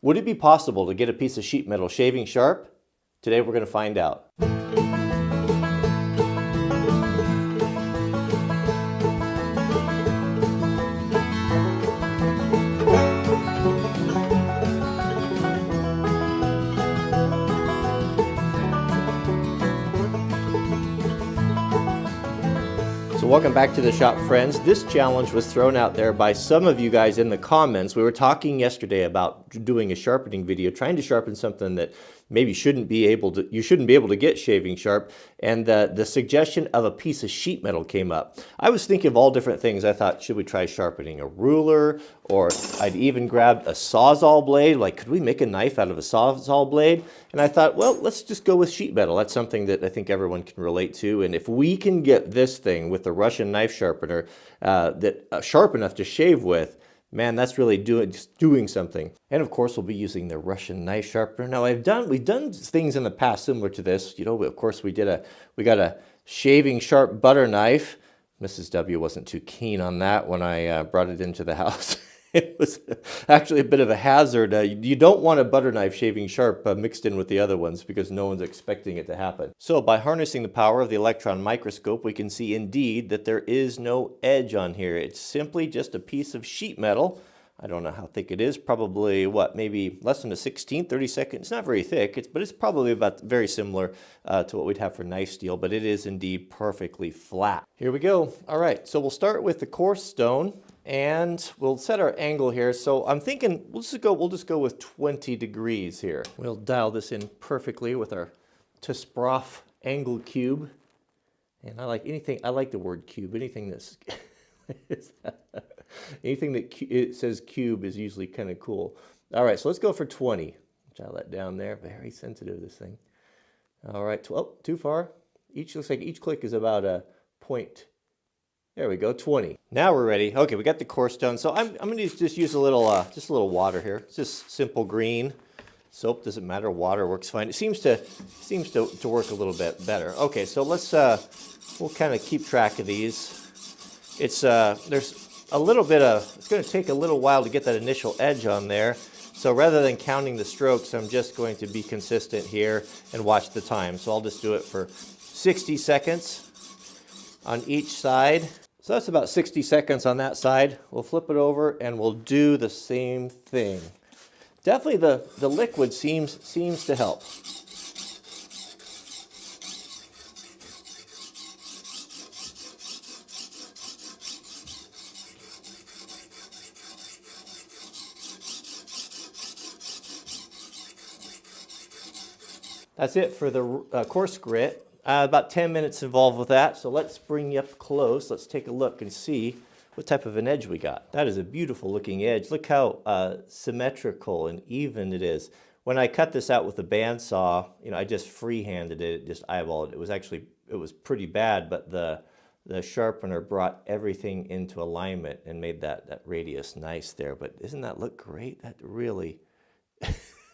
Would it be possible to get a piece of sheet metal shaving sharp? Today we're going to find out. So welcome back to the shop, friends. This challenge was thrown out there by some of you guys in the comments. We were talking yesterday about doing a sharpening video, trying to sharpen something that maybe you shouldn't be able to get shaving sharp, and the suggestion of a piece of sheet metal came up. I was thinking of all different things. I thought, should we try sharpening a ruler, or I'd even grabbed a Sawzall blade, like could we make a knife out of a Sawzall blade? And I thought, well, let's just go with sheet metal. That's something that I think everyone can relate to, and if we can get this thing with the Russian knife sharpener sharp enough to shave with, man, that's really doing something. And of course, we'll be using the Russian knife sharpener. Now, we've done things in the past similar to this. You know, of course, we got a shaving sharp butter knife. Mrs. W wasn't too keen on that when I brought it into the house. It was actually a bit of a hazard. You don't want a butter knife shaving sharp mixed in with the other ones because no one's expecting it to happen. So by harnessing the power of the electron microscope, we can see indeed that there is no edge on here. It's simply just a piece of sheet metal. I don't know how thick it is, probably what, maybe less than a 16th, 32nd. It's not very thick, but it's probably about very similar to what we'd have for knife steel, but it is indeed perfectly flat. Here we go. All right, so we'll start with the coarse stone. And we'll set our angle here. So I'm thinking we'll just go with 20 degrees here. We'll dial this in perfectly with our Tisproff angle cube. And I like the word cube. Anything that's anything that it says cube is usually kind of cool. All right, so let's go for 20. Dial that down there. Very sensitive, this thing. All right, oh, too far. Looks like each click is about a point. There we go, 20. Now we're ready. Okay, we got the coarse stone. So I'm going to just use a little water here. It's just simple green. Soap doesn't matter. Water works fine. It seems to work a little bit better. Okay, so let's we'll kind of keep track of these. It's there's a little bit of, it's going to take a little while to get that initial edge on there. So rather than counting the strokes, I'm just going to be consistent here and watch the time. So I'll just do it for 60 seconds on each side. So that's about 60 seconds on that side. We'll flip it over and we'll do the same thing. Definitely the liquid seems to help. That's it for the coarse grit. About 10 minutes involved with that, so let's bring you up close. Let's take a look and see what type of an edge we got. That is a beautiful looking edge. Look how symmetrical and even it is. When I cut this out with a bandsaw, you know, I just free-handed it, just eyeballed it. It was pretty bad, but the sharpener brought everything into alignment and made that radius nice there. But doesn't that look great? That really...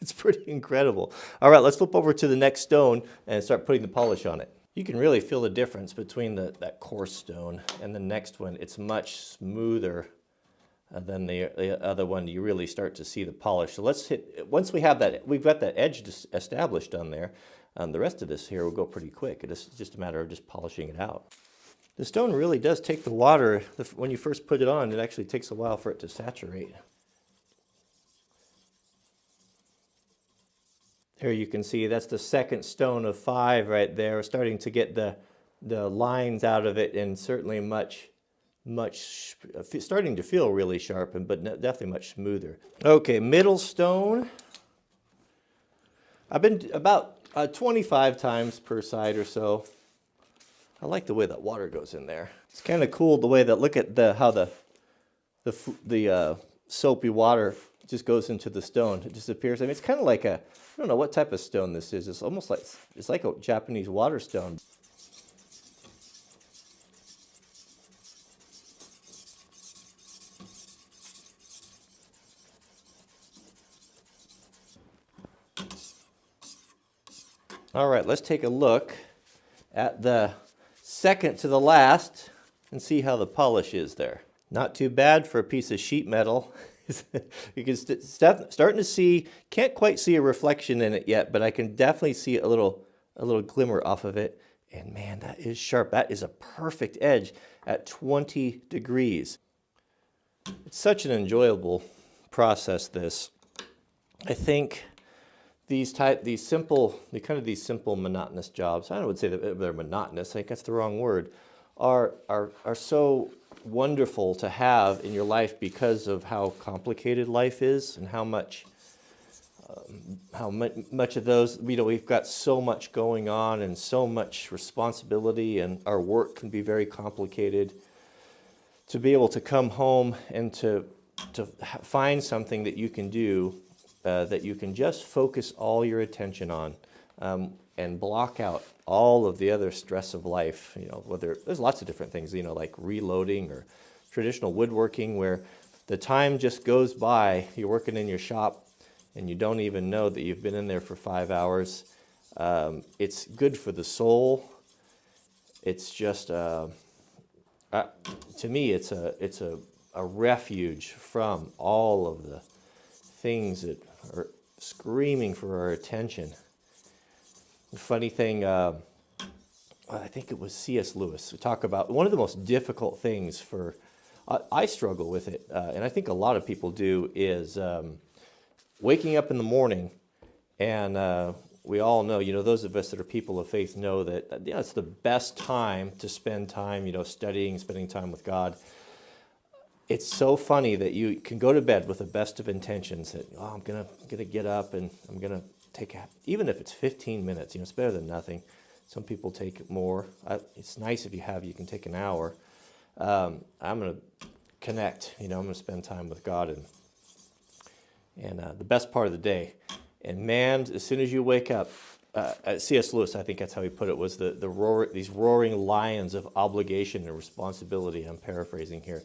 It's pretty incredible. All right, let's flip over to the next stone and start putting the polish on it. You can really feel the difference between that coarse stone and the next one. It's much smoother than the other one. You really start to see the polish. So let's once we have that, we've got that edge established on there, the rest of this here will go pretty quick. It's just a matter of just polishing it out. The stone really does take the water. When you first put it on, it actually takes a while for it to saturate. Here you can see that's the second stone of 5 right there. We're starting to get the lines out of it, and certainly starting to feel really sharp, but definitely much smoother. Okay, middle stone. I've been about 25 times per side or so. I like the way that water goes in there. It's kind of cool the way that, look at how the soapy water just goes into the stone. It disappears. I mean, it's kind of like I don't know what type of stone this is. It's almost like, it's like a Japanese water stone. All right, let's take a look at the second to the last and see how the polish is there. Not too bad for a piece of sheet metal. You can starting to see, can't quite see a reflection in it yet, but I can definitely see a little glimmer off of it. And man, that is sharp. That is a perfect edge at 20 degrees. It's such an enjoyable process, this. I think these simple monotonous jobs, I would say that they're monotonous, I think that's the wrong word, are so wonderful to have in your life because of how complicated life is and how much of those, we've got so much going on and so much responsibility, and our work can be very complicated. To be able to come home and to find something that you can do, that you can just focus all your attention on, and block out all of the other stress of life. Whether there's lots of different things, like reloading or traditional woodworking, where the time just goes by. You're working in your shop and you don't even know that you've been in there for 5 hours. It's good for the soul. It's just, to me, it's a refuge from all of the things that are screaming for our attention. The funny thing, I think it was C.S. Lewis, who talked about one of the most difficult things I struggle with it, and I think a lot of people do, is waking up in the morning, and we all know, those of us that are people of faith know that it's the best time to spend time, studying, spending time with God. It's so funny that you can go to bed with the best of intentions that, I'm gonna get up and I'm gonna take even if it's 15 minutes, it's better than nothing. Some people take more. It's nice if you can take an hour. I'm gonna connect, I'm gonna spend time with God and the best part of the day. And man, as soon as you wake up, C.S. Lewis, I think that's how he put it, was these roaring lions of obligation and responsibility. I'm paraphrasing here.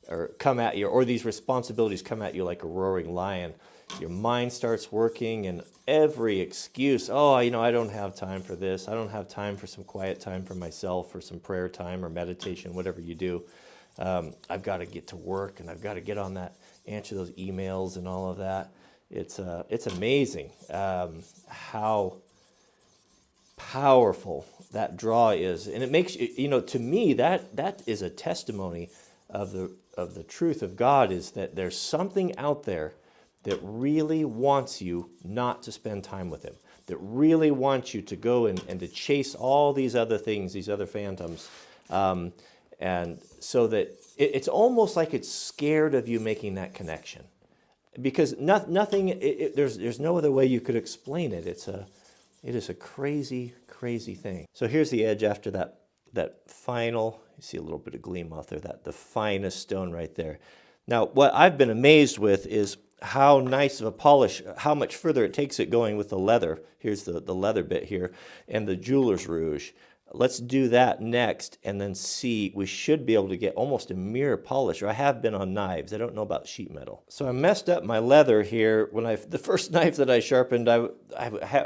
Or come at you, or these responsibilities come at you like a roaring lion. Your mind starts working, and every excuse, I don't have time for this. I don't have time for some quiet time for myself, or some prayer time, or meditation, whatever you do. I've got to get to work, and I've got to get on that, answer those emails and all of that. It's amazing how powerful that draw is, and it makes to me that is a testimony of the truth of God, is that there's something out there that really wants you not to spend time with him, that really wants you to go and to chase all these other things, these other phantoms, and so that it's almost like it's scared of you making that connection, because there's no other way you could explain it. It is a crazy thing. So here's the edge after that final, you see a little bit of gleam out there, the finest stone right there. Now, what I've been amazed with is how nice of a polish, how much further it takes it going with the leather. Here's the leather bit here, and the jeweler's rouge. Let's do that next, and then see, we should be able to get almost a mirror polish, or I have been on knives. I don't know about sheet metal. So I messed up my leather here. The first knife that I sharpened, I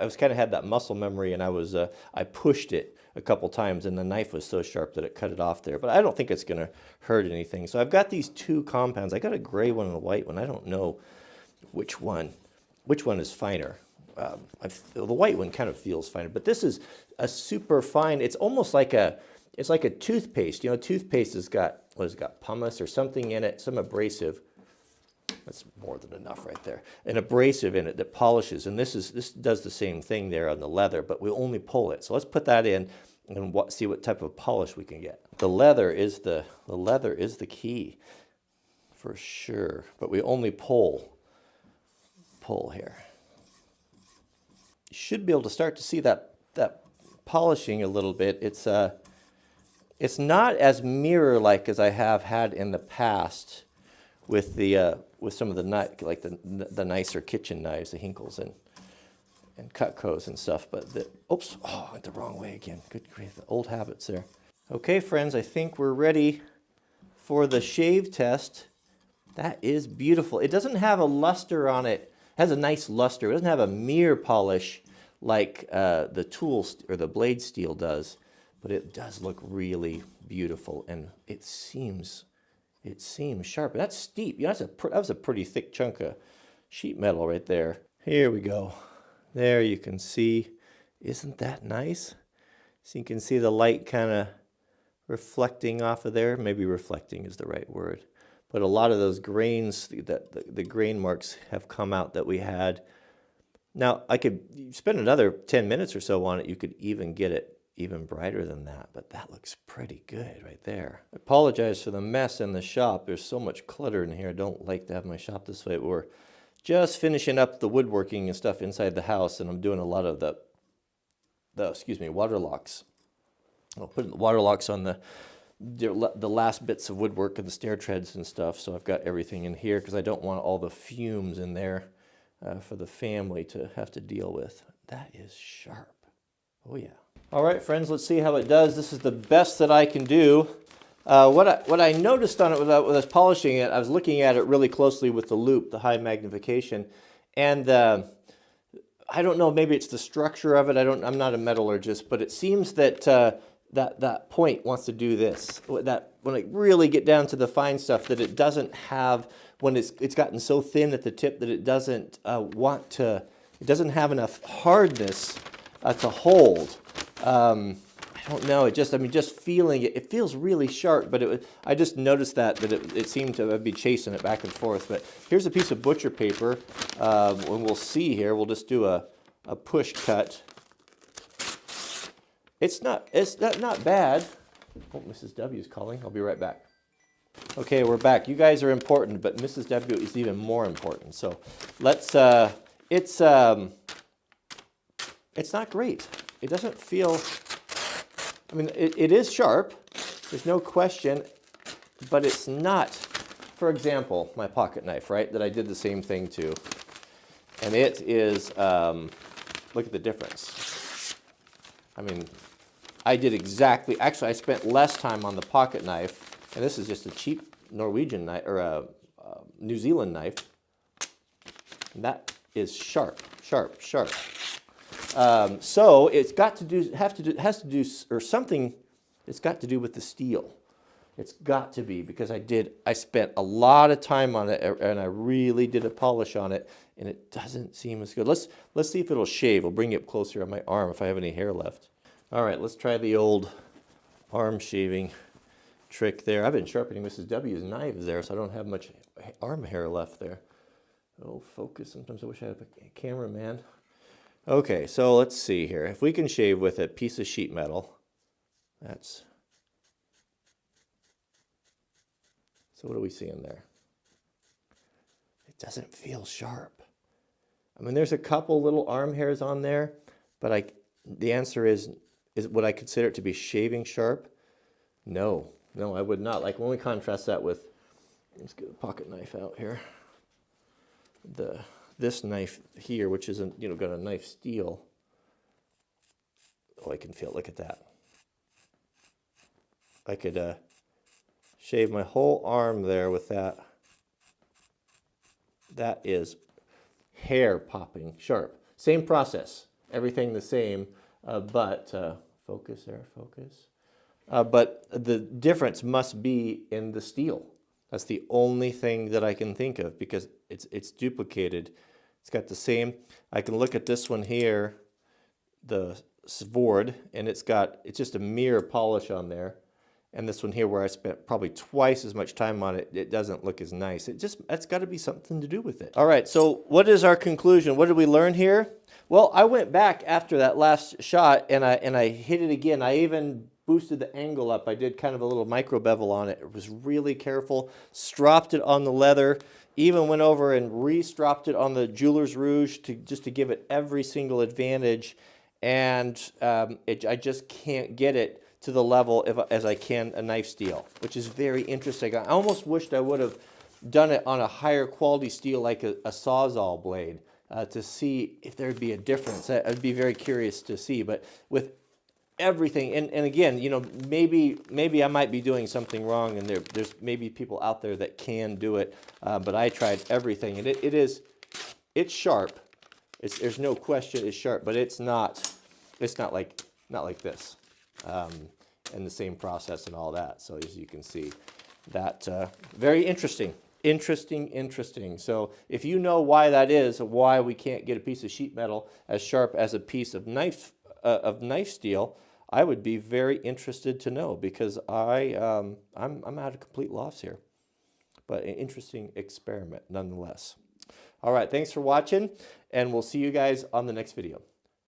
was kind of had that muscle memory, and I pushed it a couple times, and the knife was so sharp that it cut it off there. But I don't think it's going to hurt anything. So I've got these two compounds. I got a gray one and a white one. I don't know which one is finer. The white one kind of feels finer, but this is a super fine. It's almost like it's like a toothpaste. Toothpaste has got pumice or something in it, some abrasive. That's more than enough right there. An abrasive in it that polishes, and this does the same thing there on the leather, but we only pull it. So let's put that in and see what type of polish we can get. The leather is the key for sure, but we only pull here. You should be able to start to see that polishing a little bit. It's not as mirror-like as I have had in the past with some of the nicer kitchen knives, the Hinkles and Cutcos and stuff. But I went the wrong way again. Good grief, the old habits there. Okay, friends, I think we're ready for the shave test. That is beautiful. It doesn't have a luster on it. It has a nice luster. It doesn't have a mirror polish like the tool or the blade steel does, but it does look really beautiful, and it seems it seems sharp. That's steep. Yeah, that was a pretty thick chunk of sheet metal right there. Here we go. There you can see. Isn't that nice? So you can see the light kind of reflecting off of there. Maybe reflecting is the right word. But a lot of those grains, the grain marks have come out that we had. Now, I could spend another 10 minutes or so on it. You could even get it even brighter than that, but that looks pretty good right there. I apologize for the mess in the shop. There's so much clutter in here. I don't like to have my shop this way. We're just finishing up the woodworking and stuff inside the house, and I'm doing a lot of the water locks. I'll put the water locks on the last bits of woodwork and the stair treads and stuff, so I've got everything in here because I don't want all the fumes in there for the family to have to deal with. That is sharp. Oh yeah. All right, friends, let's see how it does. This is the best that I can do. What I noticed on it when I was polishing it, I was looking at it really closely with the loupe, the high magnification, and I don't know, maybe it's the structure of it. I'm not a metallurgist, but it seems that that point wants to do this. That when I really get down to the fine stuff, that it doesn't have, when it's gotten so thin at the tip that it doesn't it doesn't have enough hardness to hold. I don't know. Just feeling it. It feels really sharp, but I just noticed that it seemed to be chasing it back and forth. But here's a piece of butcher paper, and we'll see here. We'll just do a push cut. It's not bad. Oh, Mrs. W is calling. I'll be right back. Okay, we're back. You guys are important, but Mrs. W is even more important. So let's. It's not great. It doesn't feel. I mean, it is sharp, there's no question, but it's not, for example, my pocket knife, right, that I did the same thing to. And it is, look at the difference. I mean, I did exactly, actually I spent less time on the pocket knife, and this is just a cheap Norwegian knife, or a New Zealand knife. And that is sharp, sharp, sharp. So it's got to do, has to do, or something, it's got to do with the steel. It's got to be, because I spent a lot of time on it, and I really did a polish on it, and it doesn't seem as good. Let's see if it'll shave. We'll bring it up closer on my arm if I have any hair left. All right, let's try the old arm shaving trick there. I've been sharpening Mrs. W's knives there, so I don't have much arm hair left there. Oh, focus. Sometimes I wish I had a cameraman. Okay, so let's see here. If we can shave with a piece of sheet metal, so what are we seeing there? It doesn't feel sharp. I mean, there's a couple little arm hairs on there, but the answer is would I consider it to be shaving sharp? No, I would not. Like when we contrast that with, let's get a pocket knife out here. This knife here, which isn't, got a knife steel. Oh, I can feel it. Look at that. I could shave my whole arm there with that. That is hair popping sharp. Same process. Everything the same, but focus there, focus. But the difference must be in the steel. That's the only thing that I can think of, because it's duplicated. It's got the same. I can look at this one here, the Svord, and it's just a mere polish on there. And this one here, where I spent probably twice as much time on it, it doesn't look as nice. That's got to be something to do with it. All right, so what is our conclusion? What did we learn here? Well, I went back after that last shot, and I hit it again. I even boosted the angle up. I did kind of a little micro bevel on it. It was really careful. Stropped it on the leather. Even went over and re-stropped it on the Jeweler's Rouge just to give it every single advantage. And I just can't get it to the level as I can a knife steel, which is very interesting. I almost wished I would have done it on a higher quality steel like a Sawzall blade to see if there'd be a difference. I'd be very curious to see, but with everything, and again, maybe I might be doing something wrong, and there's maybe people out there that can do it, but I tried everything, and it's sharp. There's no question it's sharp, but it's not like this, and the same process and all that. So as you can see, that very interesting. Interesting. So if you know why that is, why we can't get a piece of sheet metal as sharp as a piece of knife steel, I would be very interested to know, because I'm at a complete loss here. But an interesting experiment nonetheless. All right, thanks for watching, and we'll see you guys on the next video.